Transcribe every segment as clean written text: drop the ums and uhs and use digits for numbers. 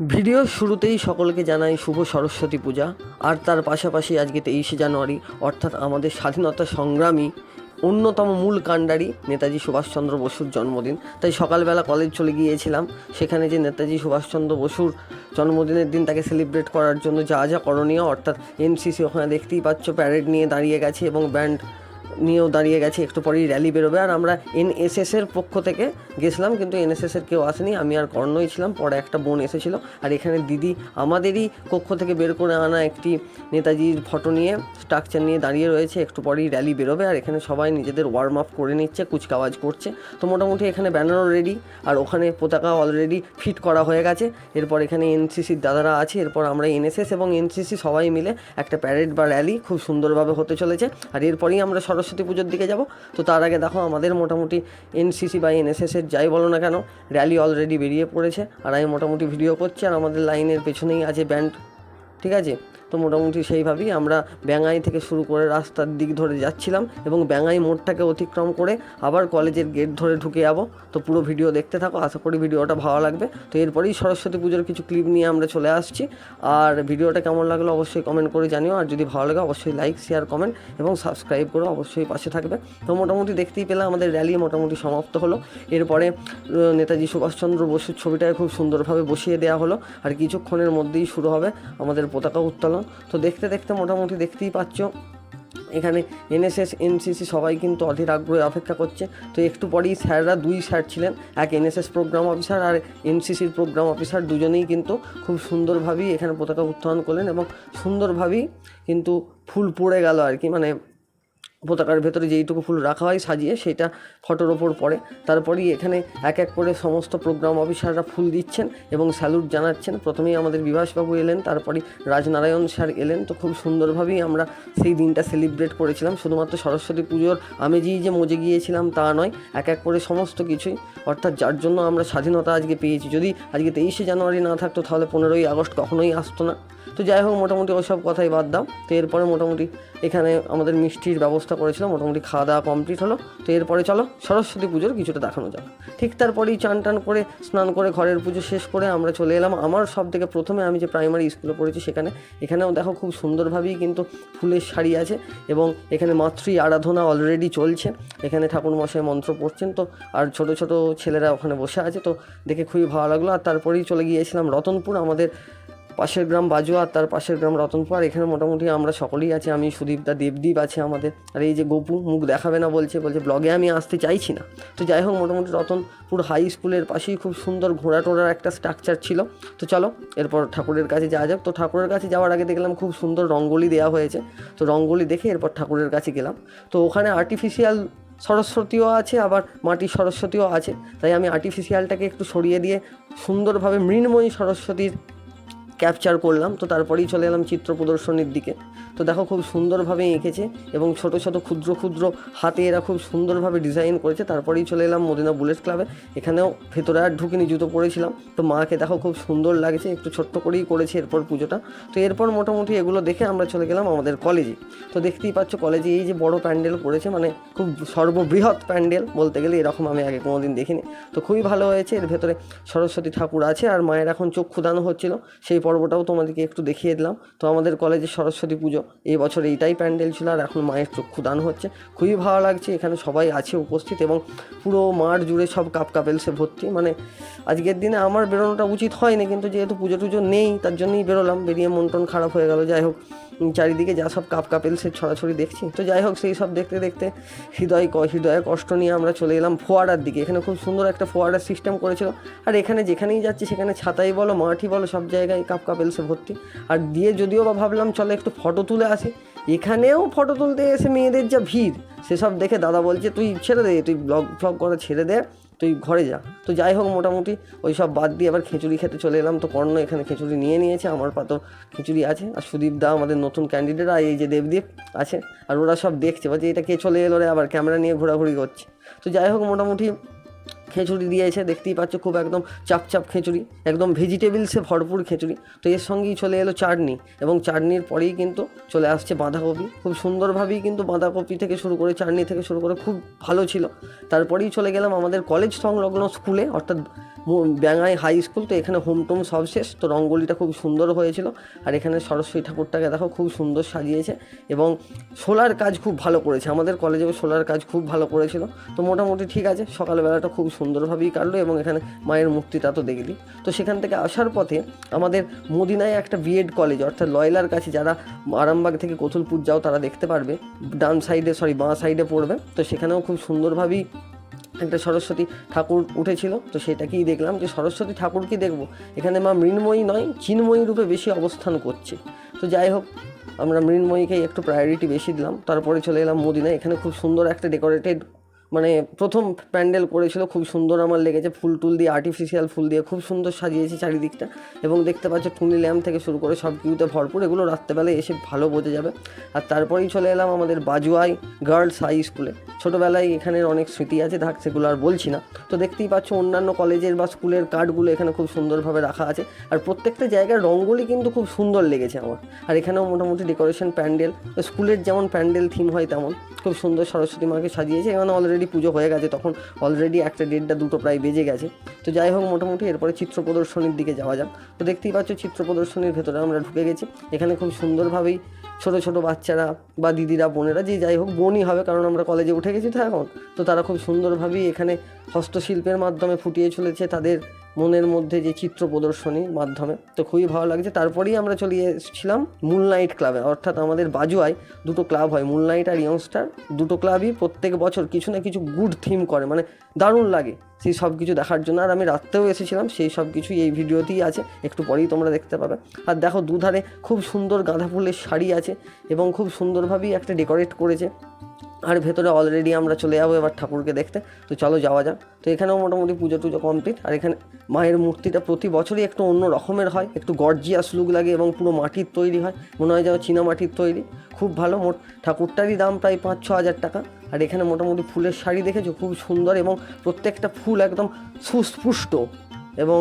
ভিডিওর শুরুতেই সকলকে জানাই শুভ সরস্বতী পূজা। আর তার পাশাপাশি আজকে 23শে জানুয়ারি, অর্থাৎ আমাদের স্বাধীনতা সংগ্রামী অন্যতম মূল কাণ্ডারি নেতাজি সুভাষচন্দ্র বসুর জন্মদিন। তাই সকালবেলা কলেজ চলে গিয়েছিলাম। সেখানে যে নেতাজি সুভাষচন্দ্র বসুর জন্মদিনের দিন তাকে সেলিব্রেট করার জন্য যা যা করণীয়, অর্থাৎ এনসিসি ওখানে দেখতেই পাচ্ছ প্যারেড নিয়ে দাঁড়িয়ে গেছে এবং ব্যান্ড নিয়েও দাঁড়িয়ে গেছে। একটু পরেই র্যালি বেরোবে। আর আমরা এনএসএসের পক্ষ থেকে গেছিলাম, কিন্তু এনএসএসের কেউ আসেনি, আমি আর কর্ণই ছিলাম। পরে একটা বোন এসেছিলো। আর এখানে দিদি আমাদেরই কক্ষ থেকে বের করে আনা একটি নেতাজির ফটো নিয়ে স্ট্রাকচার নিয়ে দাঁড়িয়ে রয়েছে। একটু পরেই র্যালি বেরোবে। আর এখানে সবাই নিজেদের ওয়ার্ম আপ করে নিচ্ছে, কুচকাওয়াজ করছে। তো মোটামুটি এখানে ব্যানারও রেডি, আর ওখানে পতাকা অলরেডি ফিট করা হয়ে গেছে। এরপর এখানে এনসিসির দাদারা আছে। এরপর আমরা এনএসএস এবং এনসিসি সবাই মিলে একটা প্যারেড বা র্যালি খুব সুন্দরভাবে হতে চলেছে। আর এরপরেই আমরা সরস্বতী পুজোর দিকে যাব। তো তার আগে দেখো আমাদের মোটামুটি এনসিসি বা এনএসএসের যাই বলো না কেন, র্যালি অলরেডি বেরিয়ে পড়েছে। আর আমি মোটামুটি ভিডিও করছি, আর আমাদের লাইনের পেছনেই আছে ব্যান্ড, ঠিক আছে। তো মোটামুটি সেইভাবেই আমরা ব্যাঙাই থেকে শুরু করে রাস্তার দিক ধরে যাচ্ছিলাম এবং ব্যাঙাই মোড়টাকে অতিক্রম করে আবার কলেজের গেট ধরে ঢুকে যাবো। তো পুরো ভিডিও দেখতে থাকো, আশা করি ভিডিওটা ভালো লাগবে। তো এরপরেই সরস্বতী পুজোর কিছু ক্লিপ নিয়ে আমরা চলে আসছি। আর ভিডিওটা কেমন লাগলো অবশ্যই কমেন্ট করে জানিও। আর যদি ভালো লাগে অবশ্যই লাইক, শেয়ার, কমেন্ট এবং সাবস্ক্রাইব করে অবশ্যই পাশে থাকবে। তো মোটামুটি দেখতেই পেলাম আমাদের র্যালি মোটামুটি সমাপ্ত হলো। এরপরে নেতাজি সুভাষচন্দ্র বসুর ছবিটাকে খুব সুন্দরভাবে বসিয়ে দেওয়া হলো। আর কিছুক্ষণের মধ্যেই শুরু হবে আমাদের পতাকা উত্তোলন। তো দেখতে দেখতে মোটামুটি দেখতেই পাচ্ছ এখানে এনএসএস এনসিসি সবাই কিন্তু অধীর আগ্রহে অপেক্ষা করছে। তো একটু পরেই স্যাররা, দুই স্যার ছিলেন, এক এনএসএস প্রোগ্রাম অফিসার আর এনসিসির প্রোগ্রাম অফিসার, দুজনেই কিন্তু খুব সুন্দরভাবেই এখানে পতাকা উত্তোলন করলেন এবং সুন্দরভাবেই কিন্তু ফুল পড়ে গেল আর কি, মানে পতাকার ভেতরে যেইটুকু ফুল রাখা হয় সাজিয়ে, সেটা ফটোর ওপর পড়ে। তারপরেই এখানে এক এক করে সমস্ত প্রোগ্রাম অফিসাররা ফুল দিচ্ছেন এবং স্যালুট জানাচ্ছেন। প্রথমেই আমাদের বিভাসবাবু এলেন, তারপরে রাজনারায়ণ স্যার এলেন। তো খুব সুন্দরভাবেই আমরা সেই দিনটা সেলিব্রেট করেছিলাম। শুধুমাত্র সরস্বতী পুজোর আমেজেই যে মজে গিয়েছিলাম তা নয়, এক এক করে সমস্ত কিছুই, অর্থাৎ যার জন্য আমরা স্বাধীনতা আজকে পেয়েছি। যদি আজকে 23শে জানুয়ারি না থাকতো তাহলে 15ই আগস্ট কখনোই আসতো না। তো যাই হোক, মোটামুটি ওসব কথাই বাদ দাও। তো এরপরে মোটামুটি এখানে আমাদের মিষ্টির ব্যবস্থা করেছিল, মোটামুটি খাওয়া দাওয়া কমপ্লিট হলো। তো এরপরে চলো সরস্বতী পুজোর কিছুটা দেখানো যাবে। ঠিক তারপরেই চান টান করে স্নান করে ঘরের পুজো শেষ করে আমরা চলে এলাম আমার সব থেকে প্রথমে, আমি যে প্রাইমারি স্কুলে পড়েছি সেখানে। এখানেও দেখো খুব সুন্দরভাবেই কিন্তু ফুলের শাড়ি আছে এবং এখানে মাতৃ আরাধনা অলরেডি চলছে। এখানে ঠাকুরমশাই মন্ত্র পড়ছেন। তো আর ছোট ছোট ছেলেরা ওখানে বসে আছে। তো দেখে খুবই ভালো লাগলো। আর তারপরেই চলে গিয়েছিলাম রতনপুর, আমাদের পাশের গ্রাম বাজুয়া, আর তার পাশের গ্রাম রতনপুর। আর এখানে মোটামুটি আমরা সকলেই আছি, আমি সুদীপদা, দেবদীপ আছে আমাদের। আর এই যে গপু মুখ দেখাবে না বলছে ব্লগে আমি আসতে চাইছি না। তো যাই হোক, মোটামুটি রতনপুর হাই স্কুলের পাশেই খুব সুন্দর ঘোড়া টোড়ার একটা স্ট্রাকচার ছিল। তো চলো এরপর ঠাকুরের কাছে যাওয়া যাক। তো ঠাকুরের কাছে যাওয়ার আগে দেখলাম খুব সুন্দর রঙ্গোলি দেওয়া হয়েছে। তো রঙ্গোলি দেখে এরপর ঠাকুরের কাছে গেলাম। তো ওখানে আর্টিফিশিয়াল সরস্বতীও আছে, আবার মাটির সরস্বতীও আছে। তাই আমি আর্টিফিশিয়ালটাকে একটু সরিয়ে দিয়ে সুন্দরভাবে মৃন্ময়ী সরস্বতীর ক্যাপচার করলাম। তো তারপরেই চলে এলাম চিত্র প্রদর্শনীর দিকে। তো দেখো খুব সুন্দরভাবে এঁকেছে এবং ছোট ছোট ক্ষুদ্র ক্ষুদ্র হাতে এরা খুব সুন্দরভাবে ডিজাইন করেছে। তারপরেই চলে এলাম মদিনা বুলেট ক্লাবে। এখানেও ভেতরে আর ঢুকিনি, জুতো পরেছিলাম। তো মাকে দেখো খুব সুন্দর লাগছে, একটু ছোট্ট করেই করেছে এরপর পুজোটা। তো এরপর মোটামুটি এগুলো দেখে আমরা চলে গেলাম আমাদের কলেজে। তো দেখতেই পাচ্ছ কলেজে এই যে বড় প্যান্ডেল করেছে, মানে খুব সর্ববৃহৎ প্যান্ডেল বলতে গেলে, এরকম আমি আগে কোনোদিন দেখিনি। তো খুবই ভালো হয়েছে। এর ভেতরে সরস্বতী ঠাকুর আছে আর মায়ের এখন চক্ষুদান হচ্ছিল, সেই পর্বটাও তোমাদেরকে একটু দেখিয়ে দিলাম। তো আমাদের কলেজে সরস্বতী পুজো এই বছর এইটাই প্যান্ডেল ছিল, আর এখন মায়ের চক্ষুদান হচ্ছে। খুবই ভালো লাগছে, এখানে সবাই আছে উপস্থিত এবং পুরো মাঠ জুড়ে সব কাপ কাপেলসে ভর্তি। মানে আজকের দিনে আমার বেরোনোটা উচিত হয়নি, কিন্তু যেহেতু পুজো টুজো নেই তার জন্যই বেরোলাম। বেরিয়ে মন টন খারাপ হয়ে গেল। যাই হোক, চারিদিকে যা সব কাপ কাপেলসের ছড়াছড়ি দেখছি। তো যাই হোক, সেই সব দেখতে দেখতে হৃদয়ে কষ্ট নিয়ে আমরা চলে এলাম ফোয়ারার দিকে। এখানে খুব সুন্দর একটা ফোয়ারার সিস্টেম করেছিল। আর এখানে যেখানেই যাচ্ছি সেখানে ছাতাই বলো মাঠই বলো সব জায়গায় কাপ কাপেলসে ভর্তি। আর দিয়ে যদিও বা ভাবলাম চলো একটু ফটো তুলে আসি, এখানেও ফটো তুলতে এসে মেয়েদের যা ভিড়, সেসব দেখে দাদা বলছে তুই ছেড়ে দে, তুই ব্লগ করা ছেড়ে দে, তুই ঘরে যা। তো যাই হোক, মোটামুটি ওই সব বাদ দিয়ে আবার খিচুড়ি খেতে চলে এলাম। তো কর্ণ এখানে খিচুড়ি নিয়ে নিয়েছে, আমার পাতো খিচুড়ি আছে। আর সুদীপদা আমাদের নতুন ক্যান্ডিডেট, আর এই যে দেবদীপ আছে। আর ওরা সব দেখছে, বলছে এটা কে চলে এলো রে, আবার ক্যামেরা নিয়ে ঘোরাঘুরি করছে। তো যাই হোক, মোটামুটি খিচুড়ি দিয়েছে, দেখতেই পাচ্ছ খুব একদম চাপচাপ খিচুড়ি, একদম ভেজিটেবলসে ভরপুর খিচুড়ি। তো এর সঙ্গেই চলে এলো চাটনি, এবং চাটনির পরেই কিন্তু চলে আসছে বাঁধাকপি। খুব সুন্দরভাবেই কিন্তু বাঁধাকপি থেকে শুরু করে চাটনি থেকে শুরু করে খুব ভালো ছিল। তারপরেই চলে গেলাম আমাদের কলেজ সংলগ্ন স্কুলে, অর্থাৎ ব্যাঙাই হাই স্কুল। তো এখানে হোম টোম সব শেষ, তো রঙ্গোলিটা খুব সুন্দর হয়েছিল। আর এখানে সরস্বতী ঠাকুরটাকে দেখো খুব সুন্দর সাজিয়েছে এবং সোলার কাজ খুব ভালো করেছে, আমাদের কলেজেও সোলার কাজ খুব ভালো করেছিল। তো মোটামুটি ঠিক আছে, সকালবেলাটা খুব সুন্দরভাবেই কাটলো এবং এখানে মায়ের মূর্তিটা তো দেখলি। তো সেখান থেকে আসার পথে আমাদের মদিনায় একটা বিএড কলেজ অর্থাৎ লয়লার কাছে, যারা আরামবাগ থেকে কতুলপুর যাও তারা দেখতে পারবে, বাঁ সাইডে পড়বে। তো সেখানেও খুব সুন্দরভাবেই একটা সরস্বতী ঠাকুর উঠেছিল। তো সেটাকেই দেখলাম যে সরস্বতী ঠাকুর কি দেখবো, এখানে মা মৃন্ময়ী নয় চিন্ময়ী রূপে বেশি অবস্থান করছে। তো যাই হোক, আমরা মৃন্ময়ীকেই একটু প্রায়োরিটি বেশি দিলাম। তারপরে চলে এলাম মদিনায়। এখানে খুব সুন্দর একটা ডেকোরেটেড প্রথম প্যান্ডেল করেছিল, খুব সুন্দর আমার লেগেছে, ফুল টুল দিয়ে আর্টিফিশিয়াল ফুল দিয়ে খুব সুন্দর সাজিয়েছে চারিদিকটা। এবং দেখতে পাচ্ছ টুনি ল্যাম্প থেকে শুরু করে সব কিছুতে ভরপুর, এগুলো রাত্রেবেলায় এসে ভালো বোঝা যাবে। আর তারপরেই চলে এলাম আমাদের বাজুয়াই গার্লস হাই স্কুলে। ছোটোবেলায় এখানের অনেক স্মৃতি আছে, থাক সেগুলো আর বলছি না। তো দেখতেই পাচ্ছ অন্যান্য কলেজের বা স্কুলের কার্ডগুলো এখানে খুব সুন্দরভাবে রাখা আছে। আর প্রত্যেকটা জায়গার রঙ্গোলি কিন্তু খুব সুন্দর লেগেছে আমার। আর এখানেও মোটামুটি ডেকোরেশন প্যান্ডেল স্কুলের যেমন প্যান্ডেল থিম হয় তেমন খুব সুন্দর সরস্বতী মাকে সাজিয়েছে। এখানে অলরেডি পুজো হয়ে গেছে, তখন অলরেডি 1:30 2 প্রায় বেজে গেছে। তো যাই হোক, মোটামুটি এরপরে চিত্র প্রদর্শনীর দিকে যাওয়া যাক। তো দেখতেই পাচ্ছ চিত্র প্রদর্শনীর ভেতরে আমরা ঢুকে গেছি। এখানে খুব সুন্দরভাবেই ছোটো ছোটো বাচ্চারা বা দিদিরা বোনেরা, যে যাই হোক বোনই হবে কারণ আমরা কলেজে উঠে গেছি তো এখন, তো তারা খুব সুন্দরভাবেই এখানে হস্তশিল্পের মাধ্যমে ফুটিয়ে চলেছে তাদের মনের মধ্যে যে চিত্র প্রদর্শনীর মাধ্যমে। তো খুবই ভালো লাগছে। তারপরেই আমরা চলে এসেছিলাম মুনলাইট ক্লাবে, অর্থাৎ আমাদের বাজুয়ায় দুটো ক্লাব হয়, মুনলাইট আর ইয়ংস্টার। দুটো ক্লাবই প্রত্যেক বছর কিছু না কিছু গুড থিম করে, দারুণ লাগে সেই সব কিছু দেখার জন্য। আর আমি রাত্রেও এসেছিলাম, সেই সব কিছুই এই ভিডিওতেই আছে, একটু পরেই তোমরা দেখতে পাবে। আর দেখো দুধারে খুব সুন্দর গাঁদা ফুলের শাড়ি আছে এবং খুব সুন্দরভাবেই একটা ডেকোরেট করেছে। আর ভেতরে অলরেডি আমরা চলে যাবো এবার ঠাকুরকে দেখতে। তো চলো যাওয়া যাক। তো এখানেও মোটামুটি পুজো টুজো কমপ্লিট। আর এখানে মায়ের মূর্তিটা প্রতি বছরই একটু অন্য রকমের হয়, একটু গর্জিয়াস লুক লাগে এবং পুরো মাটির তৈরি হয়, মনে হয় যেন চীনা মাটির তৈরি, খুব ভালো। ঠাকুরটারই দাম প্রায় 5-6 হাজার টাকা। আর এখানে মোটামুটি ফুলের শাড়ি দেখেছো, খুব সুন্দর এবং প্রত্যেকটা ফুল একদম সুস্পুষ্ট এবং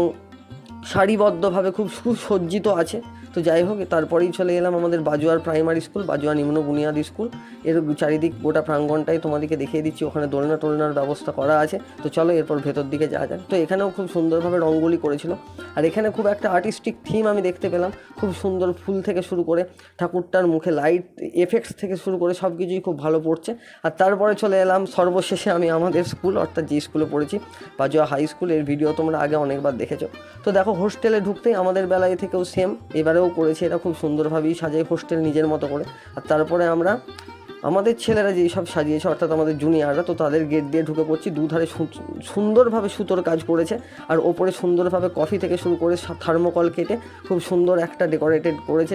সারিবদ্ধভাবে খুব সুসজ্জিত আছে। তো যাই হোক, তারপরেই চলে এলাম আমাদের বাজুয়ার প্রাইমারি স্কুল, বাজুয়া নিম্ন বুনিয়াদী স্কুল। এর চারিদিক গোটা প্রাঙ্গণটাই তোমাদেরকে দেখিয়ে দিচ্ছি, ওখানে দোলনা টোলনার ব্যবস্থা করা আছে। তো চলো এরপর ভেতর দিকে যাওয়া যায়। তো এখানেও খুব সুন্দরভাবে রঙ্গোলি করেছিল। আর এখানে খুব একটা আর্টিস্টিক থিম আমি দেখতে পেলাম, খুব সুন্দর ফুল থেকে শুরু করে ঠাকুরটার মুখে লাইট এফেক্টস থেকে শুরু করে সব কিছুই খুব ভালো পড়ছে। আর তারপরে চলে এলাম সর্বশেষে আমি আমাদের স্কুল, অর্থাৎ যে স্কুলে পড়েছি বাজুয়া হাই স্কুল। এর ভিডিও তোমরা আগে অনেকবার দেখেছো। তো দেখো, হোস্টেলে ঢুকতেই আমাদের বেলায় থেকেও সেম এবারেও করেছে, এটা খুব সুন্দরভাবেই সাজায় হোস্টেল নিজের মতো করে। আর তারপরে আমরা আমাদের ছেলেরা যেই সব সাজিয়েছে অর্থাৎ আমাদের জুনিয়ররা, তো তাদের গেট দিয়ে ঢুকে পড়ছি। দুধারে সুন্দরভাবে সুতোর কাজ করেছে আর ওপরে সুন্দরভাবে কফি থেকে শুরু করে থার্মোকল কেটে খুব সুন্দর একটা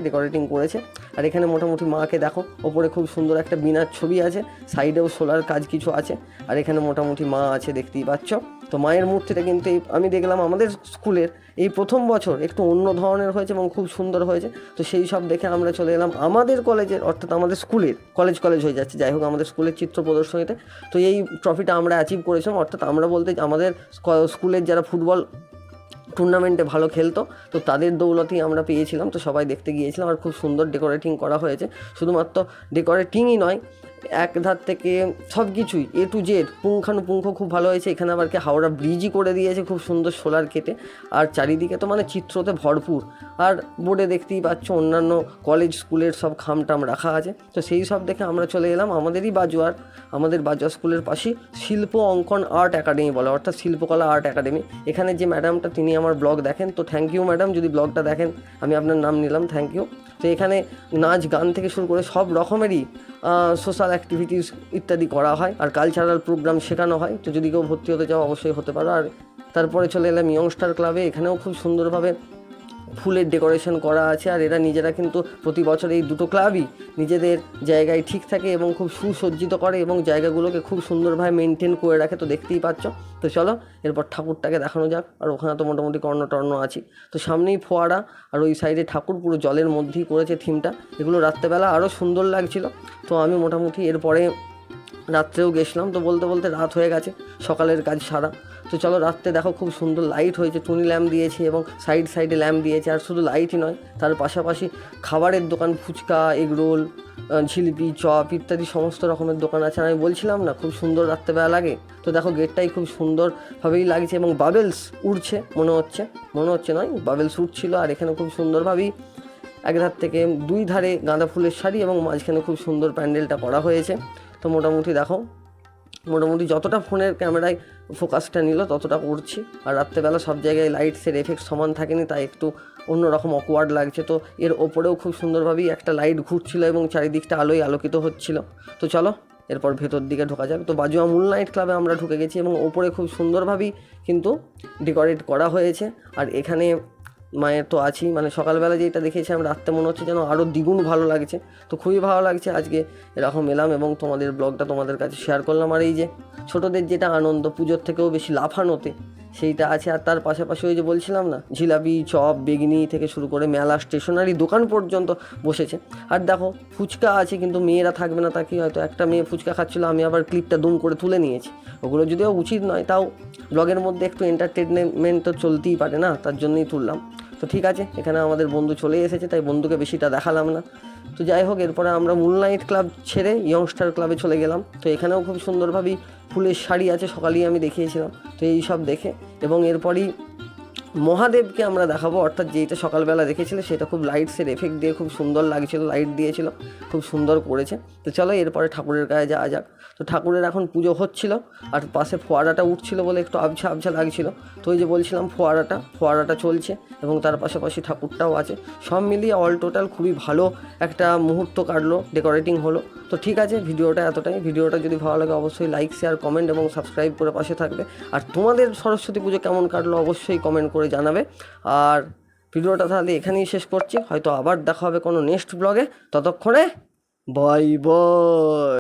ডেকোরেটিং করেছে। আর এখানে মোটামুটি মাকে দেখো, ওপরে খুব সুন্দর একটা বিনার ছবি আছে, সাইডেও সোলার কাজ কিছু আছে। আর এখানে মোটামুটি মা আছে, দেখতেই পাচ্ছ। তো মায়ের মূর্তিটা কিন্তু আমি দেখলাম আমাদের স্কুলের এই প্রথম বছর একটু অন্য ধরনের হয়েছে এবং খুব সুন্দর হয়েছে। তো সেই সব দেখে আমরা চলে এলাম আমাদের কলেজের, অর্থাৎ আমাদের স্কুলের, কলেজ হয়ে যাচ্ছে, যাই হোক আমাদের স্কুলের চিত্র প্রদর্শনীতে। তো এই ট্রফিটা আমরা অ্যাচিভ করেছিলাম, অর্থাৎ আমরা বলতে আমাদের স্কুলের যারা ফুটবল টুর্নামেন্টে ভালো খেলতো, তো তাদের দৌলতেই আমরা পেয়েছিলাম। তো সবাই দেখতে গিয়েছিলাম আর খুব সুন্দর ডেকোরেটিং করা হয়েছে। শুধুমাত্র ডেকোরেটিংই নয়, এক ধার থেকে সব কিছুই A to Z পুঙ্খানুপুঙ্খ খুব ভালো হয়েছে। এখানে আবার হাওড়া ব্রিজই করে দিয়েছে খুব সুন্দর সোলার কেটে। আর চারিদিকে তো চিত্রতে ভরপুর। আর বোর্ডে দেখতেই পাচ্ছ অন্যান্য কলেজ স্কুলের সব খামটাম রাখা আছে। তো সেই সব দেখে আমরা চলে এলাম আমাদের বাজুয়া স্কুলের পাশেই শিল্প অঙ্কন আর্ট একাডেমি বলে, অর্থাৎ শিল্পকলা আর্ট একাডেমি। এখানে যে ম্যাডামটা, তিনি আমার ব্লগ দেখেন, তো থ্যাংক ইউ ম্যাডাম, যদি ব্লগটা দেখেন আমি আপনার নাম নিলাম, থ্যাংক ইউ। তো এখানে নাচ গান থেকে শুরু করে সব রকমেরই সোশ্যাল অ্যাক্টিভিটিস ইত্যাদি করা হয় আর কালচারাল প্রোগ্রাম শেখানো হয়। তো যদি কেউ ভর্তি হতে চাও অবশ্যই হতে পারো। আর তারপরে চলে এলাম ইয়ংস্টার ক্লাবে। এখানেও খুব সুন্দরভাবে ফুলের ডেকোরেশন করা আছে। আর এরা নিজেরা কিন্তু প্রতি বছর এই দুটো ক্লাবই নিজেদের জায়গায় ঠিক থাকে এবং খুব সুসজ্জিত করে এবং জায়গাগুলোকে খুব সুন্দরভাবে মেনটেন করে রাখে। তো দেখতেই পাচ্ছ। তো চলো এরপর ঠাকুরটাকে দেখানো যাক। আর ওখানে তো মোটামুটি কর্ণ আছি। তো সামনেই ফোয়ারা আর ওই সাইডে ঠাকুর, পুরো জলের মধ্যেই করেছে থিমটা। এগুলো রাত্রেবেলা আরও সুন্দর লাগছিল। তো আমি মোটামুটি এরপরে রাত্রেও গেছিলাম, তো বলতে বলতে রাত হয়ে গেছে, সকালের কাজ সারা। তো চলো রাত্রে দেখো খুব সুন্দর লাইট হয়েছে, টুনি ল্যাম্প দিয়েছে এবং সাইডে ল্যাম্প দিয়েছে। আর শুধু লাইটই নয়, তার পাশাপাশি খাবারের দোকান, ফুচকা, এগরোল, জিলিপি, চপ ইত্যাদি সমস্ত রকমের দোকান আছে। আর আমি বলছিলাম না খুব সুন্দর রাত্রেবেলা লাগে। তো দেখো গেটটাই খুব সুন্দরভাবেই লাগছে এবং বাবেলস উড়ছে, মনে হচ্ছে নয়, বাবেলস উঠছিল। আর এখানে খুব সুন্দরভাবেই এক ধার থেকে দুই ধারে গাঁদা ফুলের শাড়ি এবং মাঝখানে খুব সুন্দর প্যান্ডেলটা করা হয়েছে। তো মোটামুটি দেখো, মোটামুটি যতটা ফোনের ক্যামেরায় ফোকাসটা নিল ততটা করছি। আর রাত্রেবেলা সব জায়গায় লাইটসের এফেক্ট সমান থাকেনি, তাই একটু অন্যরকম অকওয়ার্ড লাগছে। তো এর ওপরেও খুব সুন্দরভাবেই একটা লাইট ঘুরছিল এবং চারিদিকটা আলোয় আলোকিত হচ্ছিল। তো চলো এরপর ভেতর দিকে ঢোকা যাক। তো বাজুয়া মুন নাইট ক্লাবে আমরা ঢুকে গেছি এবং ওপরে খুব সুন্দরভাবেই কিন্তু ডেকোরেট করা হয়েছে। আর এখানে মায়ের তো আছেই, মানে সকালবেলা যেটা দেখেছিলাম রাত্রে মনে হচ্ছে যেন আরও দ্বিগুণ ভালো লাগছে। তো খুবই ভালো লাগছে আজকে এরকম এলাম এবং তোমাদের ব্লগটা তোমাদের কাছে শেয়ার করলাম। আর এই যে ছোটোদের যেটা আনন্দ, পুজোর থেকেও বেশি লাফানোতে, সেইটা আছে। আর তার পাশাপাশি ওই যে বলছিলাম না, জিলাপি, চপ, বেগনি থেকে শুরু করে মেলা, স্টেশনারি দোকান পর্যন্ত বসেছে। আর দেখো ফুচকা আছে, কিন্তু মেয়েরা থাকবে না তা কি, হয়তো একটা মেয়ে ফুচকা খাচ্ছিলো, আমি আবার ক্লিপটা দুম করে তুলে নিয়েছি। ওগুলো যদিও উচিত নয়, তাও ব্লগের মধ্যে একটু এন্টারটেনমেন্ট তো চলতেই পারে না, তার জন্যই তুললাম। তো ঠিক আছে, এখানে আমাদের বন্ধু চলে এসেছে, তাই বন্ধুকে বেশিটা দেখালাম না। তো যাই হোক, এরপরে আমরা মুন নাইট ক্লাব ছেড়ে ইয়ংস্টার ক্লাবে চলে গেলাম। তো এখানেও খুব সুন্দরভাবেই ফুলের শাড়ি আছে, সকালেই আমি দেখিয়েছিলাম। তো এই সব দেখে এবং এরপরই মহাদেবকে আমরা দেখাবো, অর্থাৎ যেটা সকালবেলা দেখেছিলে সেটা খুব লাইটসের এফেক্ট দিয়ে খুব সুন্দর লাগছিল, লাইট দিয়েছিল, খুব সুন্দর করেছে। তো চলো এরপরে ঠাকুরের গায়ে যাওয়া যাক। তো ঠাকুরের এখন পুজো হচ্ছিল আর পাশে ফোয়ারাটা উঠছিল বলে একটু আবছা আবছা লাগছিল। তো ওই যে বলছিলাম ফোয়ারাটা চলছে এবং তার পাশাপাশি ঠাকুরটাও আছে। সব মিলিয়ে অল টোটাল খুবই ভালো একটা মুহূর্ত কাটলো, ডেকোরেটিং হলো। তো ঠিক আছে, ভিডিওটা এতটাই। ভিডিওটা যদি ভালো লাগে অবশ্যই লাইক, শেয়ার, কমেন্ট এবং সাবস্ক্রাইব করে পাশে থাকবে। আর তোমাদের সরস্বতী পুজো কেমন কাটলো অবশ্যই কমেন্ট করে জানাবে। আর ভিডিওটা তাহলে এখানেই শেষ করছি, হয়তো আবার দেখা হবে কোনো নেক্সট ব্লগে। ততক্ষণে বাই বাই।